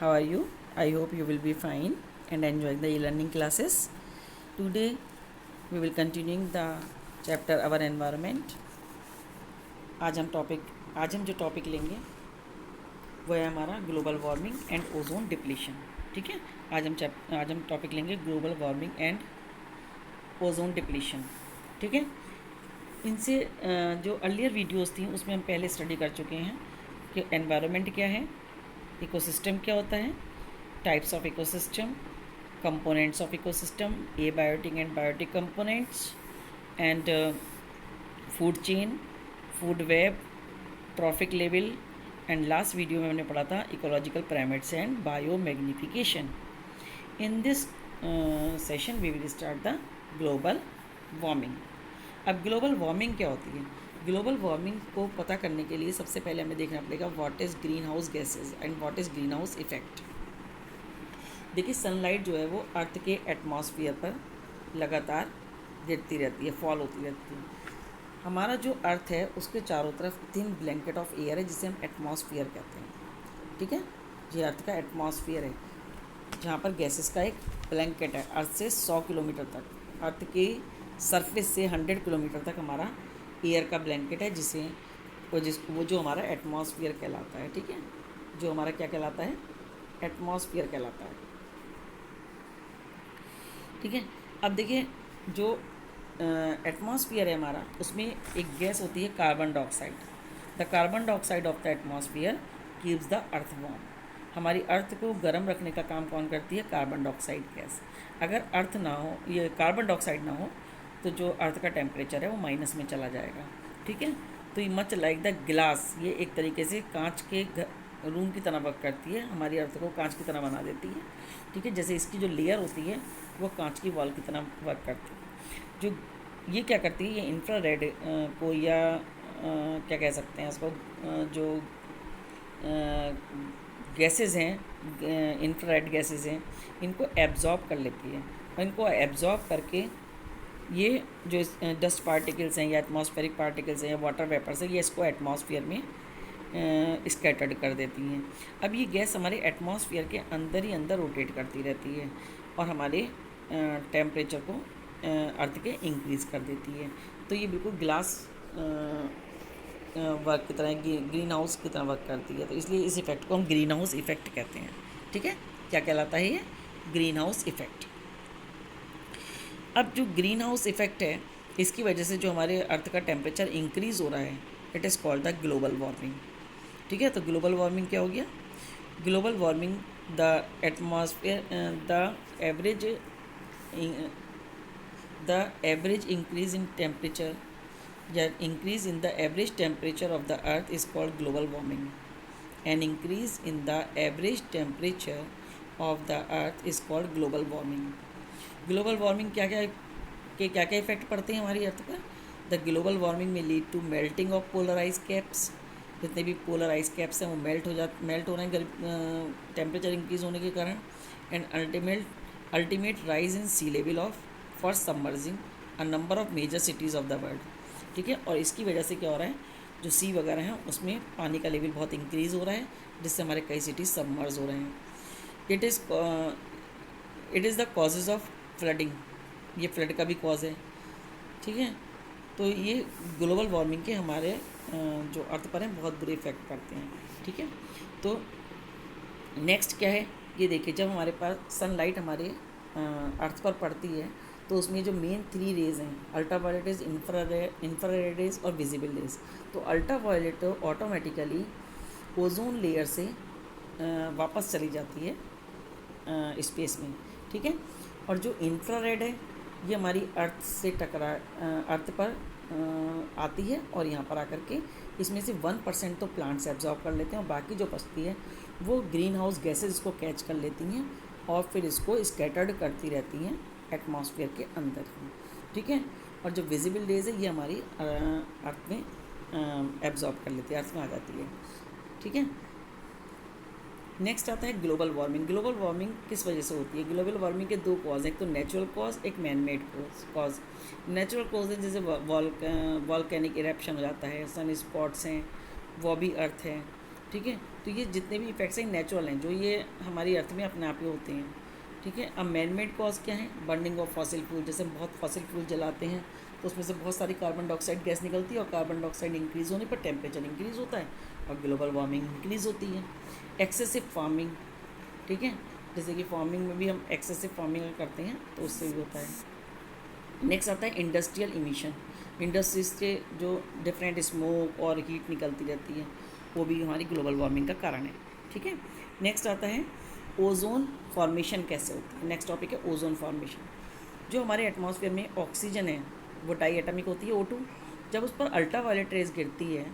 How are you? I hope you will be fine and enjoying the e-learning classes. Today we will continuing the chapter Our Environment. आज हम जो topic लेंगे वो है हमारा global warming and ozone depletion. ठीक है, आज हम टॉपिक लेंगे global warming and ozone depletion. ठीक है, इनसे जो अर्लियर वीडियोस थी उसमें हम पहले स्टडी कर चुके हैं कि एनवायरनमेंट क्या है, इकोसिस्टम क्या होता है, types of ecosystem, components of ecosystem, abiotic and biotic components, and food chain, food web, trophic level, and last video में हमने पढ़ा था ecological pyramids and biomagnification. In this session we will start the global warming. अब global warming क्या होती है? Global warming को पता करने के लिए सबसे पहले हमें देखना पड़ेगा what is green house gases and what is green house effect. देखिए, सनलाइट जो है वो अर्थ के एटमॉस्फेयर पर लगातार गिरती रहती है, फॉल होती रहती है. हमारा जो अर्थ है उसके चारों तरफ थिन ब्लैंकेट ऑफ एयर है जिसे हम एटमॉस्फेयर कहते हैं. ठीक है, ये अर्थ का एटमॉस्फेयर है जहाँ पर गैसेस का एक ब्लैंकेट है. अर्थ से 100 किलोमीटर तक, अर्थ के सरफेस से 100 किलोमीटर तक हमारा एयर का ब्लैंकेट है जिसे वो जो हमारा एटमॉस्फेयर कहलाता है. ठीक है, जो हमारा क्या कहलाता है? एटमॉस्फेयर कहलाता है. ठीक है, अब देखिए जो एटमॉस्फेयर है हमारा, उसमें एक गैस होती है carbon dioxide. The carbon dioxide of the atmosphere keeps the earth warm. हमारी अर्थ को गर्म रखने का काम कौन करती है? Carbon dioxide gas. अगर अर्थ ना हो, ये कार्बन डाइऑक्साइड ना हो, तो जो अर्थ का टेम्परेचर है वो माइनस में चला जाएगा. ठीक है, तो ये मच लाइक द ग्लास, ये एक तरीके से कांच के रूम की तरह वर्क करती है, हमारी अर्थ को कांच की तरह बना देती है. ठीक है, जैसे इसकी जो लेयर होती है वो कांच की वॉल की तरह वर्क करती है. जो ये क्या करती है, ये इंफ्रारेड को या क्या कह सकते हैं इसको, जो गैसेस हैं, इंफ्रारेड गैसेस हैं, इनको एब्जॉर्ब कर लेती है. और इनको एब्जॉर्ब करके ये जो डस्ट पार्टिकल्स हैं या एटमॉस्फेरिक पार्टिकल्स हैं या वाटर वेपर्स हैं, ये इसको एटमॉस्फेयर में स्कैटर्ड कर देती हैं. अब ये गैस हमारे एटमॉस्फेयर के अंदर ही अंदर रोटेट करती रहती है और हमारे टेम्परेचर को अर्थ के इंक्रीज़ कर देती है. तो ये बिल्कुल ग्लास वर्क की तरह, ग्रीन हाउस की तरह वर्क करती है. तो इसलिए इस इफ़ेक्ट को हम ग्रीन हाउस इफ़ेक्ट कहते हैं. ठीक है, क्या कहलाता है ये? Green house effect. अब जो ग्रीन हाउस इफ़ेक्ट है, इसकी वजह से जो हमारे अर्थ का टेम्परेचर इंक्रीज़ हो रहा है, it is called the global warming. ठीक है, तो ग्लोबल वार्मिंग क्या हो गया? Global warming the atmosphere the average increase in temperature या increase in the average temperature of the earth is called global warming. An increase in the average temperature of the earth is called global warming. Global warming क्या क्या effect पड़ते हैं हमारी earth पर? The global warming में lead to melting of polar ice caps. जितने भी polar ice caps हैं वो मेल्ट हो रहे हैं टेम्परेचर इंक्रीज होने के कारण. And ultimate rise in sea level of for submerging a number of major cities of the world. ठीक है, और इसकी वजह से क्या हो रहा है, जो सी वगैरह हैं उसमें पानी का लेवल बहुत इंक्रीज़ हो रहा है जिससे हमारे कई सिटीज़ सबमर्ज हो रहे हैं. It is the causes of flooding. ये फ्लड का भी कॉज है. ठीक है, तो ये ग्लोबल वार्मिंग के हमारे जो अर्थ पर हैं बहुत बुरे इफेक्ट पड़ते हैं. ठीक है, तो नेक्स्ट क्या है ये देखिए, जब हमारे पास सनलाइट हमारे अर्थ पर पड़ती है तो उसमें जो मेन 3 रेज हैं, अल्ट्रावायलेट रेज, इंफ्रारेड रेज और विजिबल रेज. तो अल्ट्रावायलेट ऑटोमेटिकली ओजोन लेयर से वापस चली जाती है स्पेस में. ठीक है, और जो इंफ्रारेड है ये हमारी अर्थ पर आती है और यहाँ पर आकर के इसमें से 1% तो प्लांट्स एब्जॉर्ब कर लेते हैं और बाकी जो बचती है वो ग्रीन हाउस गैसेज को कैच कर लेती हैं और फिर इसको स्कैटर्ड करती रहती हैं एटमॉस्फेयर के अंदर ही. ठीक है, और जो विजिबल रेज है ये हमारी अर्थ में एब्जॉर्ब कर लेती है, अर्थ में आ जाती है. ठीक है, नेक्स्ट आता है ग्लोबल वार्मिंग. ग्लोबल वार्मिंग किस वजह से होती है? ग्लोबल वार्मिंग के 2 कॉज हैं, एक तो नेचुरल कॉज, एक man made cause. Natural cause है जैसे वॉल्केनिक इरेप्शन हो जाता है, सन स्पॉट्स हैं, वो भी अर्थ है. ठीक है। तो ये जितने भी इफेक्ट्स हैं नेचुरल हैं, जो ये हमारी अर्थ में अपने आप ही होते हैं। ठीक है। अब मैन मेड कॉज क्या है? बर्निंग ऑफ फॉसिल फ्यूल, जैसे हम बहुत फॉसिल फ्यूल जलाते हैं तो उसमें से बहुत सारी कार्बन डाइऑक्साइड गैस निकलती है, और कार्बन डाइऑक्साइड इंक्रीज़ होने पर टेम्परेचर इंक्रीज़ होता है और ग्लोबल वार्मिंग इंक्रीज़ होती है। एक्सेसिव फार्मिंग, ठीक है, जैसे कि फार्मिंग में भी हम एक्सेसिव फार्मिंग करते हैं तो उससे भी होता है। नेक्स्ट आता है इंडस्ट्रियल इमिशन। इंडस्ट्रीज से जो डिफरेंट स्मोक और हीट निकलती रहती है वो भी हमारी ग्लोबल वार्मिंग का कारण है। ठीक है। नेक्स्ट आता है ओजोन फॉर्मेशन कैसे होती है। नेक्स्ट टॉपिक है ओजोन फॉर्मेशन। जो हमारे एटमॉस्फेयर में ऑक्सीजन है वो डाई एटमिक होती है O2। जब उस पर अल्ट्रा वायलेट रेज गिरती है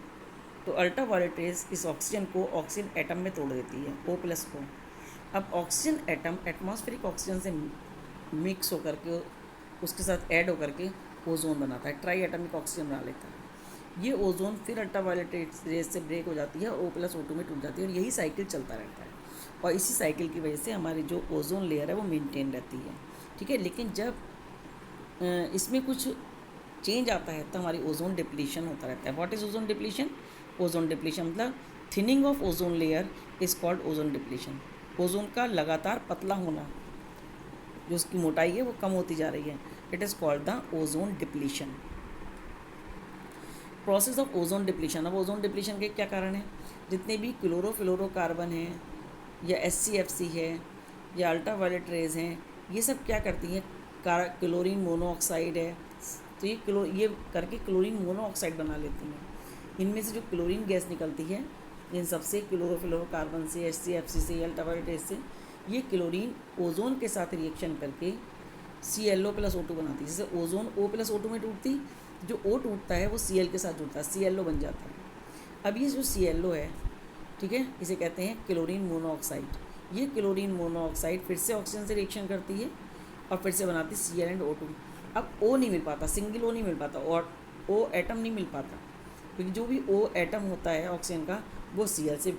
तो अल्ट्रा वायलेट रेज इस ऑक्सीजन को ऑक्सीजन एटम में तोड़ देती है O+ को। अब ऑक्सीजन एटम एटमॉस्फेरिक ऑक्सीजन से मिक्स होकर के उसके साथ ऐड होकर के ओजोन बनाता है, ट्राई एटमिक ऑक्सीजन बना लेता है। ये ओजोन फिर अल्ट्रा वायलेट रेज से ब्रेक हो जाती है, O+ O2 में टूट जाती है और यही साइकिल चलता रहता है। और इसी साइकिल की वजह से हमारी जो ओजोन लेयर है वो मेंटेन रहती है। ठीक है। लेकिन जब इसमें कुछ चेंज आता है तो हमारी ओजोन डिप्लीशन होता रहता है। What is ozone depletion? Ozone depletion मतलब thinning of ozone layer is called ozone depletion. Ozone का लगातार पतला होना, जो उसकी मोटाई है वो कम होती जा रही है, it is called the ozone depletion. Process of ozone depletion. अब ओजोन डिप्लीशन के क्या कारण हैं? जितने भी क्लोरोफ्लोरोकार्बन हैं या SCFC है या अल्ट्रावायलेट रेज हैं, ये सब क्या करती हैं? क्लोरीन मोनोऑक्साइड है तो ये करके क्लोरीन मोनोऑक्साइड बना लेती हैं। इनमें से जो क्लोरीन गैस निकलती है इन सबसे, क्लोरोफ्लोरोकार्बन से, SCFC से, अल्ट्रावायलेट रेज से, ये क्लोरीन ओजोन के साथ रिएक्शन करके ClO+O2 बनाती है। जैसे ओजोन O+O2 में टूटती, जो O टूटता है वो Cl के साथ जुड़ता है, ClO बन जाता है। अब ये जो ClO है, ठीक है, इसे कहते हैं क्लोरीन मोनोऑक्साइड। ये क्लोरीन मोनोऑक्साइड फिर से ऑक्सीजन से रिएक्शन करती है और फिर से बनाती Cl एंड O2। अब O नहीं मिल पाता, सिंगल O नहीं मिल पाता और O एटम नहीं मिल पाता, क्योंकि जो भी O एटम होता है ऑक्सीजन का वो Cl से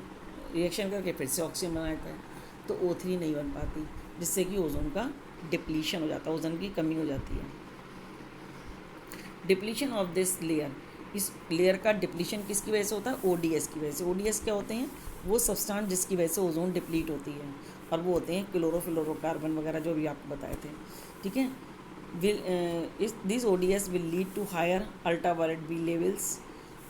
रिएक्शन करके फिर से ऑक्सीजन बनाता है, तो O3 नहीं बन पाती, जिससे कि ओजोन का डिप्लीशन हो जाता है, ओजोन की कमी हो जाती है। डिप्लीशन ऑफ दिस लेयर, इस लेयर का डिप्लीशन किसकी वजह से होता है? ODS की वजह से। ODS क्या होते हैं? वो सब्सटेंस जिसकी वजह से ओजोन डिप्लीट होती है, और वो होते हैं क्लोरोफ्लोरोकार्बन वगैरह जो भी आपको बताए थे। ठीक है। This ODS will lead to higher ultraviolet B levels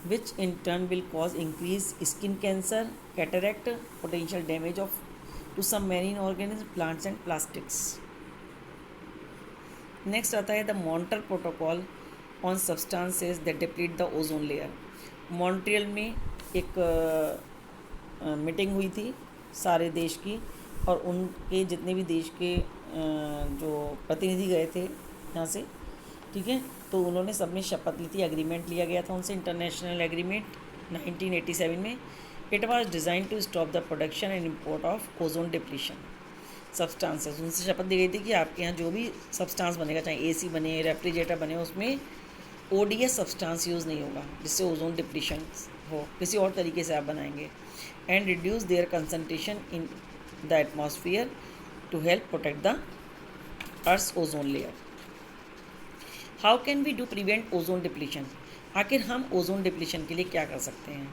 which in turn will cause increased skin cancer, cataract, potential damage of to some marine organisms, plants and plastics. Next आता है the Montreal protocol on substances that deplete the ozone layer. Montreal में एक meeting हुई थी सारे देश की, और उनके जितने भी देश के जो प्रतिनिधि गए थे यहाँ से, ठीक है, तो उन्होंने सबने शपथ ली थी, एग्रीमेंट लिया गया था उनसे, इंटरनेशनल एग्रीमेंट 1987 में। It was design to stop the production and import of ozone depletion substances. उनसे शपथ दी गई थी कि आपके यहाँ जो भी सब्सटेंस बनेगा, चाहे AC बने, रेफ्रिजरेटर बने, उसमें ODS सब्सटेंस यूज़ नहीं होगा जिससे ओजोन डिप्लीशन हो, किसी और तरीके से आप बनाएंगे। And reduce their concentration in the atmosphere to help protect the earth's ozone layer. How can we do prevent ozone depletion? आखिर हम ओजोन डिप्लीशन के लिए क्या कर सकते हैं?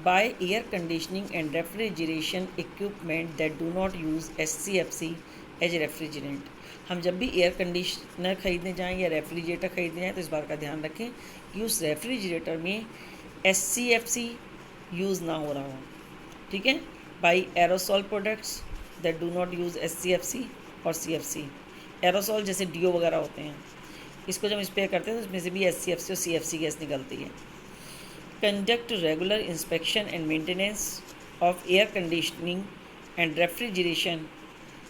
By air conditioning and refrigeration equipment that do not use SCFC as refrigerant. हम जब भी एयर कंडीशनर ख़रीदने जाएँ या रेफ्रिजरेटर ख़रीदने जाएँ तो इस बात का ध्यान रखें कि उस रेफ्रिजरेटर में SCFC यूज़ ना हो रहा हो। ठीक है। By aerosol products that do not use SCFC और CFC। एरोसॉल जैसे DO वगैरह होते हैं, इसको जब स्प्रे करते हैं तो इसमें से भी SCFC और CFC गैस निकलती है। Conduct regular inspection and maintenance of air conditioning and refrigeration.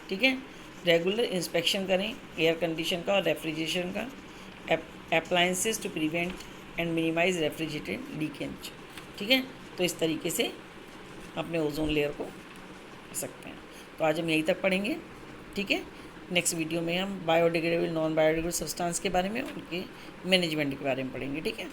ठीक है। रेगुलर इंस्पेक्शन करें एयर कंडीशन का और रेफ्रिजरेशन का, appliances to prevent and minimise refrigerated leakage. ठीक है। तो इस तरीके से अपने ओजोन लेयर को कर सकते हैं। तो आज हम यहीं तक पढ़ेंगे। ठीक है। नेक्स्ट वीडियो में हम बायोडिग्रेडेबल, नॉन बायोडिग्रेडेबल सब्सटेंस के बारे में, उनके मैनेजमेंट के बारे में पढ़ेंगे। ठीक है।